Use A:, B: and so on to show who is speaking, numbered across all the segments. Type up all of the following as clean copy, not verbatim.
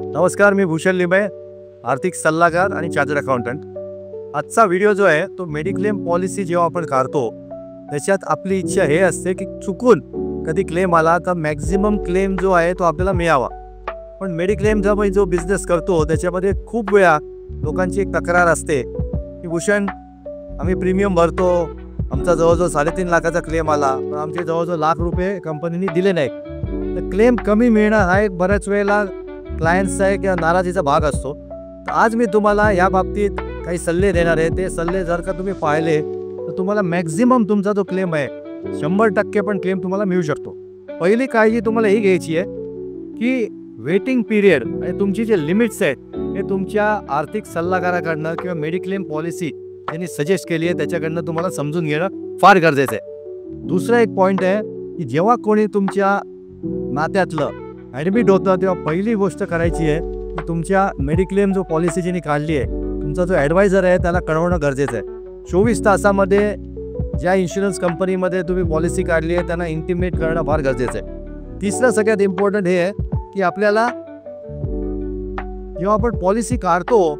A: नमस्कार, मी भूषण लिंबे, आर्थिक सल्लागार आणि चार्टर्ड अकाउंटंट। आजचा व्हिडिओ जो आहे तो मेडिक्लेम पॉलिसी जेव्हा आपण काढतो त्याच्यात आपली इच्छा हे असते की चुकून कधी क्लेम आला तर मॅक्झिमम क्लेम जो आहे तो आपल्याला मिळावा। पण मेडिक्लेमचा आपण जो बिझनेस करतो त्याच्यामध्ये खूप वेळा लोकांची एक तक्रार असते की भूषण, आम्ही प्रीमियम भरतो, आमचा जवळजवळ 3.5 लाखाचा क्लेम आला, पण आमचे जवळजवळ लाख रुपये कंपनीने दिले नाही। तर क्लेम कमी मिळणं हा एक बऱ्याच वेळेला क्लायंट्सचा किंवा नाराजीचा भाग असतो। तर आज मी तुम्हाला या बाबतीत काही सल्ले देणार आहे। ते सल्ले जर का तुम्ही पाहिले तर तुम्हाला मॅक्झिमम तुमचा जो क्लेम आहे 100% पण क्लेम तुम्हाला मिळू शकतो। पहिली काळजी तुम्हाला ही घ्यायची आहे की वेटिंग पिरियड आणि तुमची जे लिमिट्स आहेत हे तुमच्या आर्थिक सल्लागाराकडनं किंवा मेडिक्लेम पॉलिसी त्यांनी सजेस्ट केली आहे त्याच्याकडनं तुम्हाला समजून घेणं फार गरजेचं आहे। दुसरा एक पॉईंट आहे की जेव्हा कोणी तुमच्या नात्यातलं ॲडमिट होतं तेव्हा पहिली गोष्ट करायची आहे की तुमच्या मेडिक्लेम जो पॉलिसी ज्यांनी काढली आहे तुमचा जो ॲडवायझर आहे त्याला कळवणं गरजेचं आहे। 24 तासामध्ये ज्या इन्शुरन्स कंपनीमध्ये तुम्ही पॉलिसी काढली आहे त्यांना इंटिमेट करणं फार गरजेचं आहे। तिसरं सगळ्यात इम्पॉर्टंट हे आहे की आपल्याला जेव्हा आपण पॉलिसी काढतो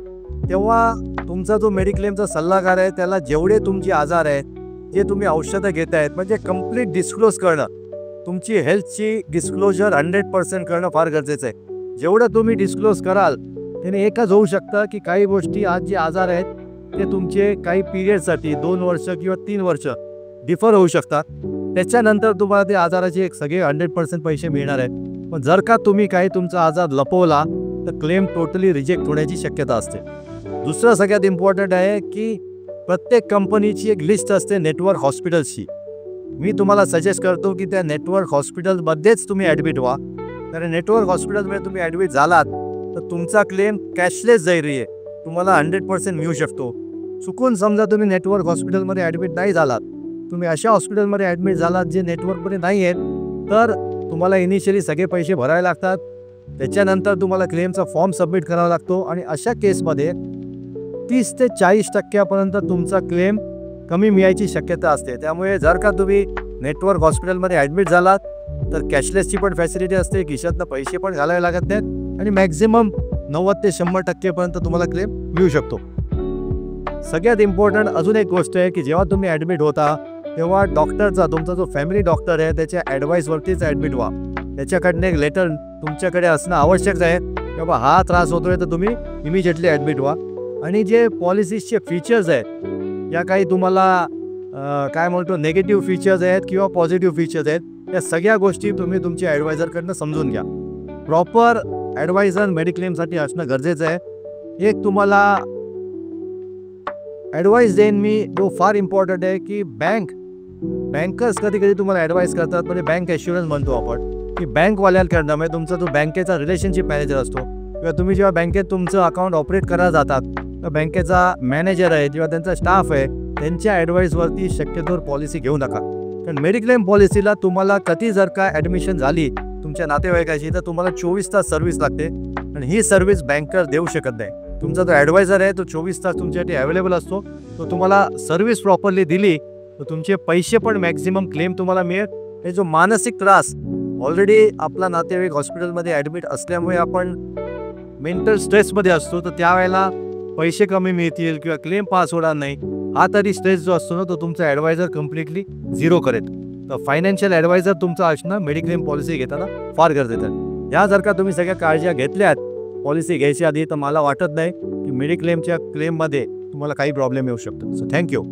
A: तेव्हा तुमचा जो मेडिक्लेमचा सल्लागार आहे त्याला जेवढे तुमचे आजार आहेत, जे तुम्ही औषधं घेत आहेत, म्हणजे कंप्लीट डिस्क्लोज करणं, तुमची हेल्थची डिस्क्लोजर 100% करणं फार गरजेचं आहे। जेवढं तुम्ही डिस्क्लोज कराल त्याने एकच होऊ शकतं की काही गोष्टी आज जे आजार आहेत ते तुमचे काही पिरियडसाठी 2 वर्ष किंवा 3 वर्ष डिफर होऊ शकतात। त्याच्यानंतर तुम्हाला ते आजाराचे एक सगळे 100% पैसे मिळणार आहेत। पण जर का तुम्ही काही तुमचा आजार लपवला तर क्लेम टोटली रिजेक्ट होण्याची शक्यता असते। दुसरं सगळ्यात इम्पॉर्टंट आहे की प्रत्येक कंपनीची एक लिस्ट असते नेटवर्क हॉस्पिटल्सची। मी तुम्हाला सजेस्ट करतो की त्या नेटवर्क हॉस्पिटलमध्येच तुम्ही ॲडमिट व्हा। कारण नेटवर्क हॉस्पिटलमध्ये तुम्ही ॲडमिट झालात तर तुमचा क्लेम कॅशलेस जरी आहे तुम्हाला 100% मिळू शकतो। चुकून समजा तुम्ही नेटवर्क हॉस्पिटलमध्ये ॲडमिट नाही झालात, तुम्ही अशा हॉस्पिटलमध्ये ॲडमिट झालात जे नेटवर्कमध्ये नाही आहेत, तर तुम्हाला इनिशियली सगळे पैसे भरावे लागतात। त्याच्यानंतर तुम्हाला क्लेमचा फॉर्म सबमिट करावा लागतो आणि अशा केसमध्ये 30 ते 40% तुमचा क्लेम कमी मिळायची शक्यता असते। त्यामुळे जर का तुम्ही नेटवर्क हॉस्पिटलमध्ये ॲडमिट झालात तर कॅशलेसची पण फॅसिलिटी असते, खिशातनं पैसे पण घालावे लागत नाहीत आणि मॅक्झिमम 90 ते 100% तुम्हाला क्लेम मिळू शकतो। सगळ्यात इम्पॉर्टंट अजून एक गोष्ट आहे की जेव्हा तुम्ही ॲडमिट होता तेव्हा डॉक्टरचा, तुमचा जो फॅमिली डॉक्टर आहे त्याच्या ॲडवाईसवरतीच ॲडमिट व्हा। त्याच्याकडनं एक लेटर तुमच्याकडे असणं आवश्यक आहे की बाबा हा त्रास होतोय तर तुम्ही इमिजिएटली ॲडमिट व्हा। आणि जे पॉलिसीजचे फीचर्स आहेत या काही तुम्हाला काय म्हणतो निगेटिव्ह फीचर्स आहेत किंवा पॉझिटिव्ह फीचर्स आहेत, या सगळ्या गोष्टी तुम्ही तुमच्या ॲडवायझरकडनं समजून घ्या। प्रॉपर ॲडवायझर मेडिक्लेमसाठी असणं गरजेचं आहे। एक तुम्हाला ॲडवाईस देईन मी जो फार इम्पॉर्टंट आहे की बँकर्स कधी कधी तुम्हाला ॲडवाईस करतात, म्हणजे बँक ॲश्युरन्स म्हणतो आपण की बँकवाल्यांकडनं, म्हणजे तुमचा जो बँकेचा रिलेशनशिप मॅनेजर असतो किंवा तुम्ही जेव्हा बँकेत तुमचं अकाउंट ऑपरेट करायला जातात तर बँकेचा मॅनेजर आहे किंवा त्यांचा स्टाफ आहे त्यांच्या ॲडवाईसवरती शक्यतोवर पॉलिसी घेऊ नका। कारण मेडिक्लेम पॉलिसीला तुम्हाला कधी जर का ॲडमिशन झाली तुमच्या नातेवाईकाची तर तुम्हाला 24 तास सर्व्हिस लागते आणि ही सर्व्हिस बँकर देऊ शकत नाही। तुमचा जो ॲडवायझर आहे तो 24 तास तुमच्यासाठी अवेलेबल असतो, तो तुम्हाला सर्व्हिस प्रॉपरली दिली तर तुमचे पैसे पण मॅक्झिमम क्लेम तुम्हाला मिळेल। हे जो मानसिक त्रास, ऑलरेडी आपला नातेवाईक हॉस्पिटलमध्ये ॲडमिट असल्यामुळे आपण मेंटल स्ट्रेसमध्ये असतो, तर त्यावेळेला पैसे कमी मिळतील किंवा क्लेम पास होणार नाही, हा तरी स्ट्रेस जो असतो ना तो तुमचा ॲडवायझर कम्प्लिटली झिरो करेल। तर फायनान्शियल ॲडवायझर तुमचा असणं मेडिक्लेम पॉलिसी घेताना फार गरजेचं आहे। या जर का तुम्ही सगळ्या काळजी घेतल्यात पॉलिसी घ्यायच्या आधी तर मला वाटत नाही की मेडिक्लेमच्या क्लेममध्ये तुम्हाला काही प्रॉब्लेम येऊ शकतो। So thank you.